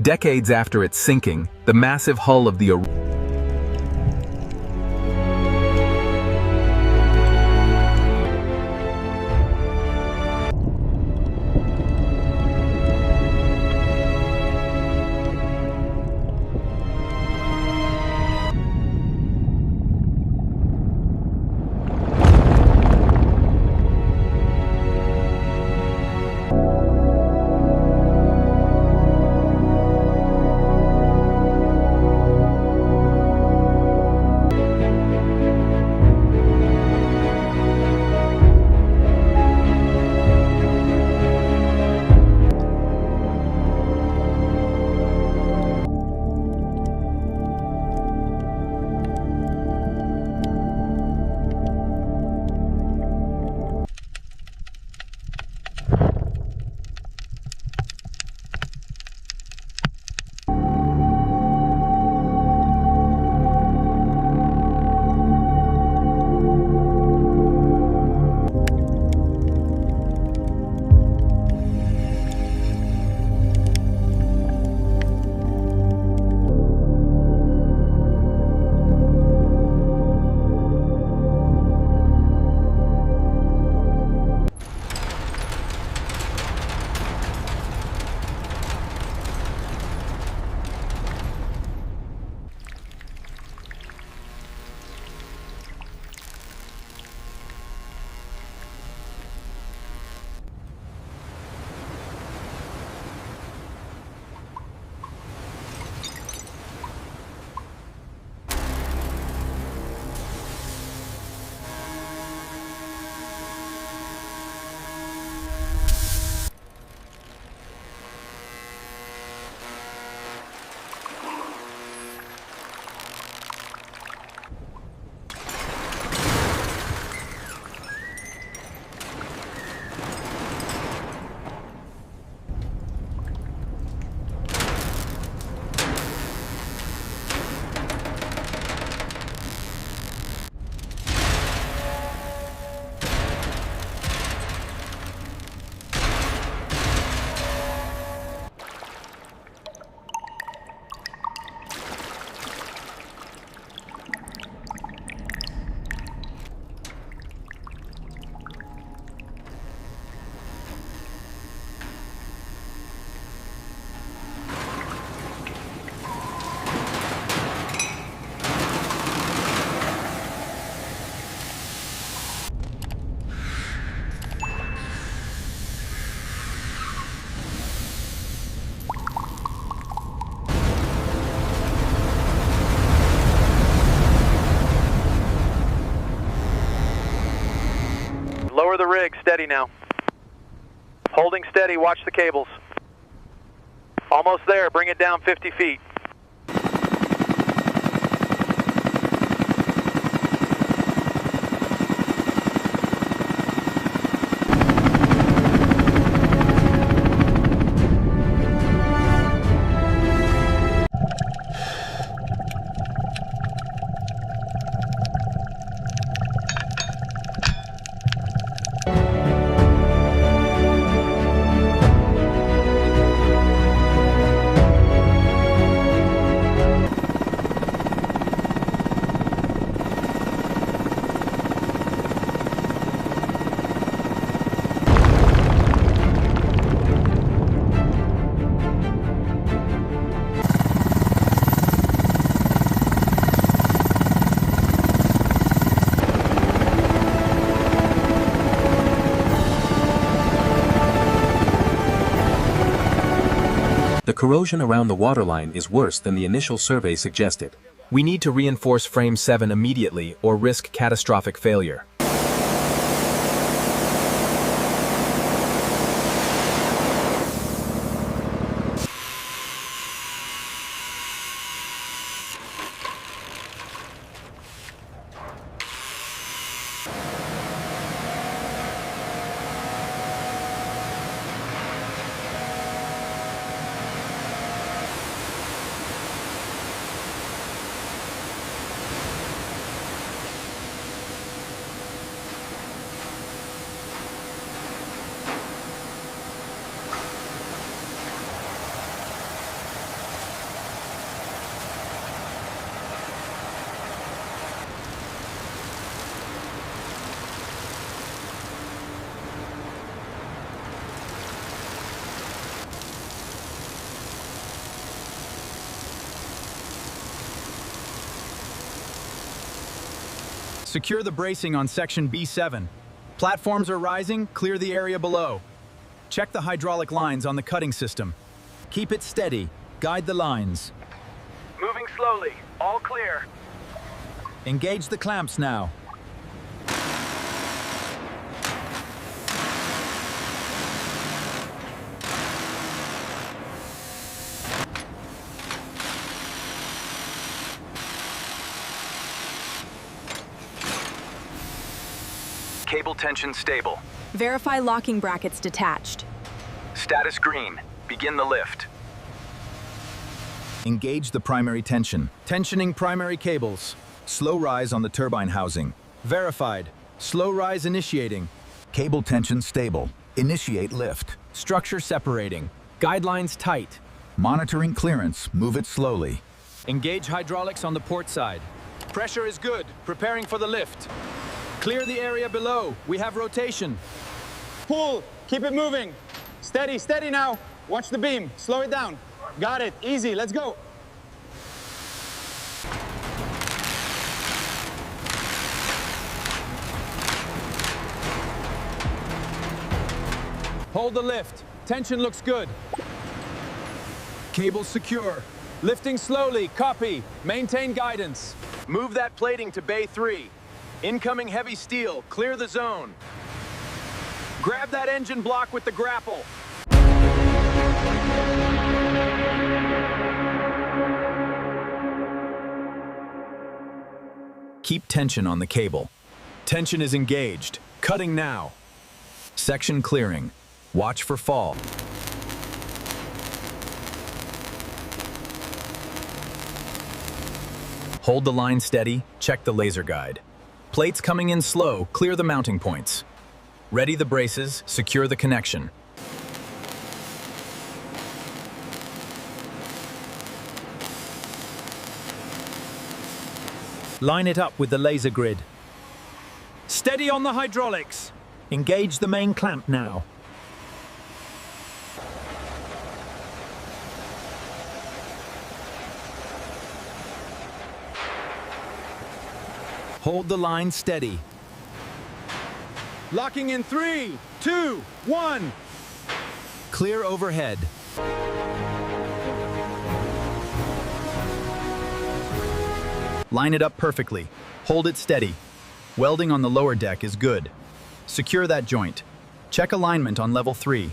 Decades after its sinking, the massive hull of the Lower the rig, steady now. Holding steady, watch the cables. Almost there, bring it down 50 feet. The corrosion around the waterline is worse than the initial survey suggested. We need to reinforce frame 7 immediately or risk catastrophic failure. Secure the bracing on section B7. Platforms are rising, clear the area below. Check the hydraulic lines on the cutting system. Keep it steady, guide the lines. Moving slowly, all clear. Engage the clamps now. Cable tension stable. Verify locking brackets detached. Status green. Begin the lift. Engage the primary tension. Tensioning primary cables. Slow rise on the turbine housing. Verified. Slow rise initiating. Cable tension stable. Initiate lift. Structure separating. Guidelines tight. Monitoring clearance. Move it slowly. Engage hydraulics on the port side. Pressure is good. Preparing for the lift. Clear the area below. We have rotation. Pull. Keep it moving. Steady, steady now. Watch the beam. Slow it down. Got it. Easy. Let's go. Hold the lift. Tension looks good. Cable secure. Lifting slowly. Copy. Maintain guidance. Move that plating to bay 3. Incoming heavy steel. Clear the zone. Grab that engine block with the grapple. Keep tension on the cable. Tension is engaged. Cutting now. Section clearing. Watch for fall. Hold the line steady. Check the laser guide. Plates coming in slow. Clear the mounting points. Ready the braces. Secure the connection. Line it up with the laser grid. Steady on the hydraulics. Engage the main clamp now. Hold the line steady. Locking in 3, 2, 1. Clear overhead. Line it up perfectly. Hold it steady. Welding on the lower deck is good. Secure that joint. Check alignment on level 3.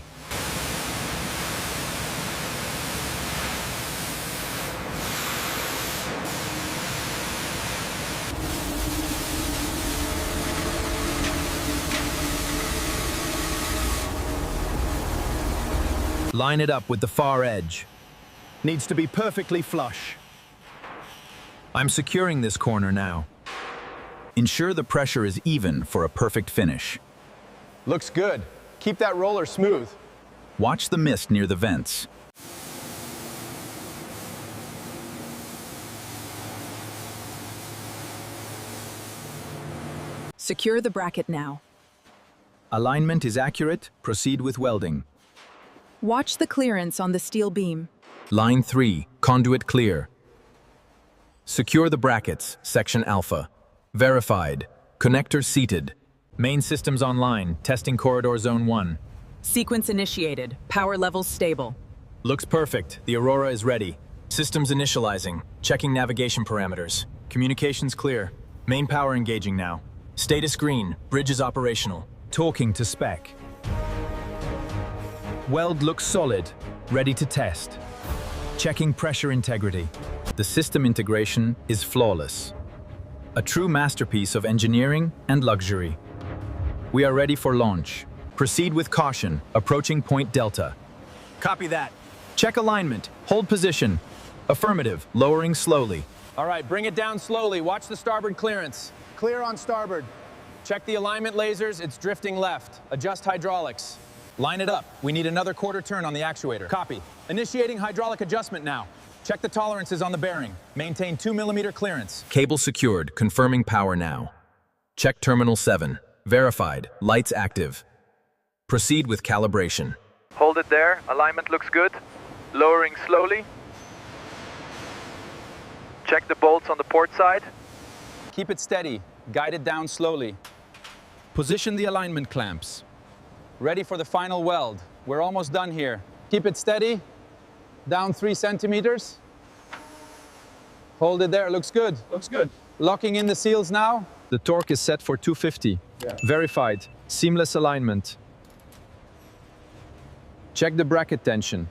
Line it up with the far edge. Needs to be perfectly flush. I'm securing this corner now. Ensure the pressure is even for a perfect finish. Looks good. Keep that roller smooth. Watch the mist near the vents. Secure the bracket now. Alignment is accurate. Proceed with welding. Watch the clearance on the steel beam. Line 3, conduit clear. Secure the brackets, section alpha. Verified. Connector seated. Main systems online, testing corridor zone 1. Sequence initiated. Power levels stable. Looks perfect. The Aurora is ready. Systems initializing. Checking navigation parameters. Communications clear. Main power engaging now. Status green. Bridge is operational. Talking to spec. Weld looks solid. Ready to test. Checking pressure integrity. The system integration is flawless. A true masterpiece of engineering and luxury. We are ready for launch. Proceed with caution. Approaching point delta. Copy that. Check alignment. Hold position. Affirmative. Lowering slowly. All right, bring it down slowly. Watch the starboard clearance. Clear on starboard. Check the alignment lasers. It's drifting left. Adjust hydraulics. Line it up. We need another quarter turn on the actuator. Copy. Initiating hydraulic adjustment now. Check the tolerances on the bearing. Maintain 2 mm clearance. Cable secured. Confirming power now. Check terminal 7. Verified. Lights active. Proceed with calibration. Hold it there. Alignment looks good. Lowering slowly. Check the bolts on the port side. Keep it steady. Guide it down slowly. Position the alignment clamps. Ready for the final weld. We're almost done here. Keep it steady. Down 3 centimeters. Hold it there, looks good. Looks good. Locking in the seals now. The torque is set for 250. Yeah. Verified. Seamless alignment. Check the bracket tension.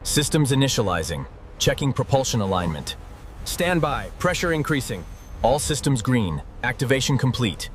Systems initializing. Checking propulsion alignment. Stand by. Pressure increasing. All systems green. Activation complete.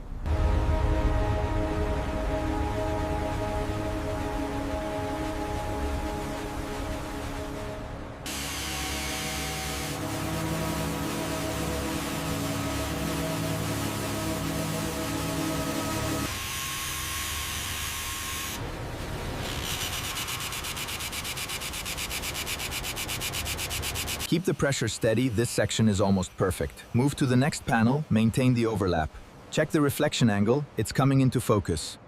Keep the pressure steady, this section is almost perfect. Move to the next panel, maintain the overlap. Check the reflection angle, it's coming into focus.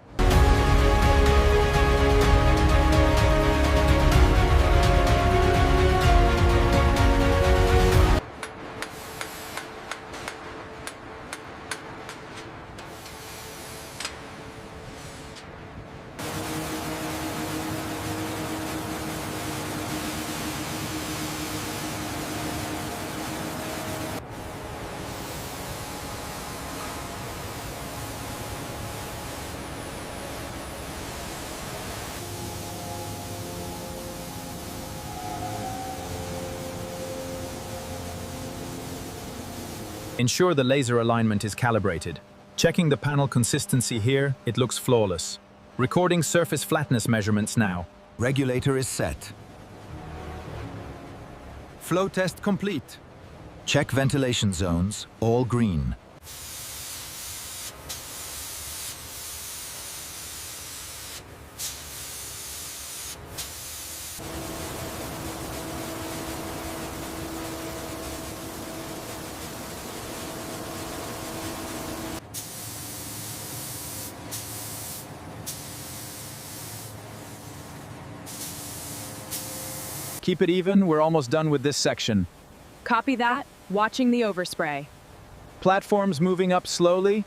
Ensure the laser alignment is calibrated. Checking the panel consistency here, it looks flawless. Recording surface flatness measurements now. Regulator is set. Flow test complete. Check ventilation zones, all green. Keep it even, we're almost done with this section. Copy that. Watching the overspray. Platforms moving up slowly.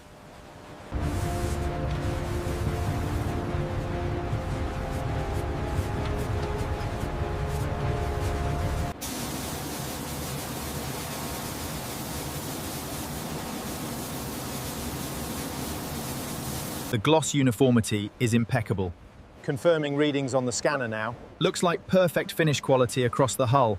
The gloss uniformity is impeccable. Confirming readings on the scanner now. Looks like perfect finish quality across the hull.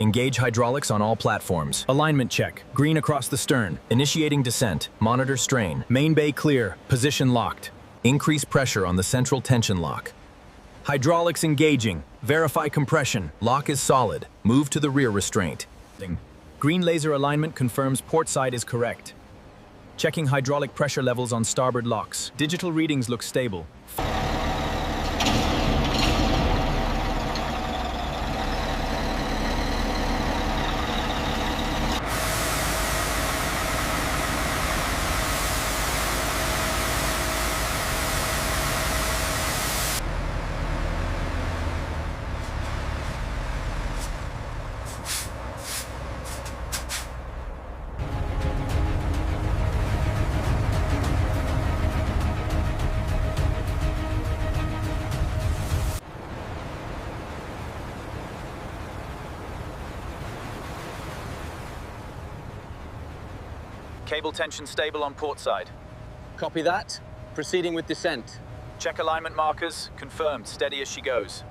Engage hydraulics on all platforms. Alignment check. Green across the stern. Initiating descent. Monitor strain. Main bay clear. Position locked. Increase pressure on the central tension lock. Hydraulics engaging. Verify compression. Lock is solid. Move to the rear restraint. Green laser alignment confirms port side is correct. Checking hydraulic pressure levels on starboard locks. Digital readings look stable. Cable tension stable on port side. Copy that. Proceeding with descent. Check alignment markers, confirmed, steady as she goes.